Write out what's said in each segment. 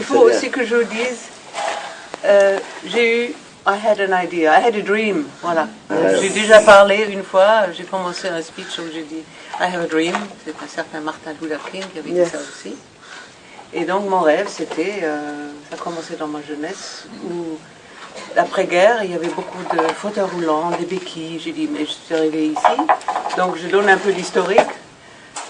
Il faut aussi que je vous dise, j'ai eu, I had an idea, I had a dream, voilà. J'ai déjà parlé une fois, j'ai commencé un speech où j'ai dit, I have a dream, c'est un certain Martin Luther King qui avait dit ça aussi. Et donc mon rêve, c'était, ça a commencé dans ma jeunesse, où l'après-guerre, il y avait beaucoup de fauteuils roulants, des béquilles. J'ai dit, mais je suis arrivée ici, donc je donne un peu l'historique,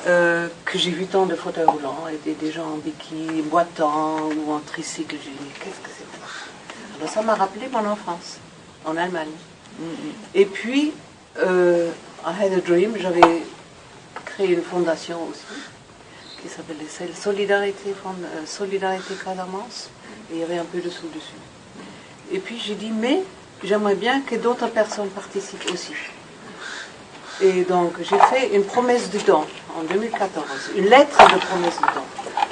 que j'ai vu tant de fauteuils roulants, et des gens en béquilles, boitants ou en tricycle. J'ai dit, qu'est-ce que c'est ça? Alors ça m'a rappelé mon enfance, en Allemagne. Et puis, I had a dream, j'avais créé une fondation aussi, qui s'appelait Solidarité Casamance, et il y avait un peu de sous dessus. Et puis j'ai dit, mais j'aimerais bien que d'autres personnes participent aussi. Et donc j'ai fait une promesse de don en 2014, une lettre de promesse de don,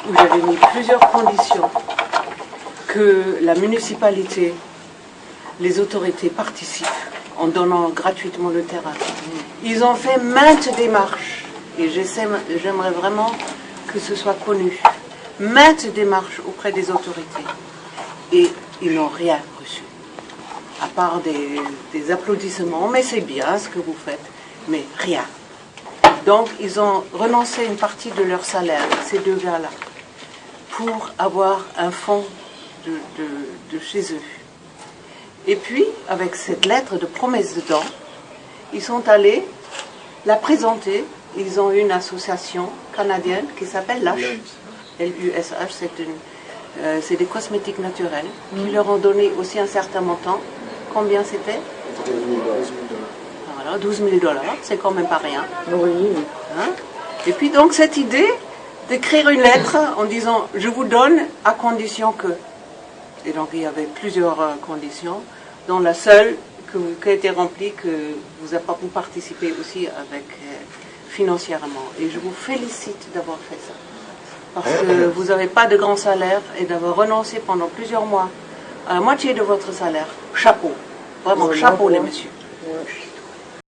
où j'avais mis plusieurs conditions, que la municipalité, les autorités participent en donnant gratuitement le terrain. Ils ont fait maintes démarches, et j'aimerais vraiment que ce soit connu, maintes démarches auprès des autorités, et ils n'ont rien reçu, à part des applaudissements, mais c'est bien ce que vous faites, mais rien. Donc ils ont renoncé une partie de leur salaire, ces deux gars-là, pour avoir un fonds de chez eux. Et puis, avec cette lettre de promesse de don, ils sont allés la présenter. Ils ont une association canadienne qui s'appelle LUSH, L-U-S-H, c'est des cosmétiques naturels, qui leur ont donné aussi un certain montant. Combien c'était? 12 000 $, c'est quand même pas rien. Oui. Hein? Et puis donc cette idée d'écrire une lettre en disant je vous donne à condition que. Et donc il y avait plusieurs conditions, dont la seule qui a été remplie, que vous participez aussi avec financièrement. Et je vous félicite d'avoir fait ça. Parce que vous n'avez pas de grand salaire et d'avoir renoncé pendant plusieurs mois à la moitié de votre salaire. Chapeau. Vraiment, chapeau les messieurs.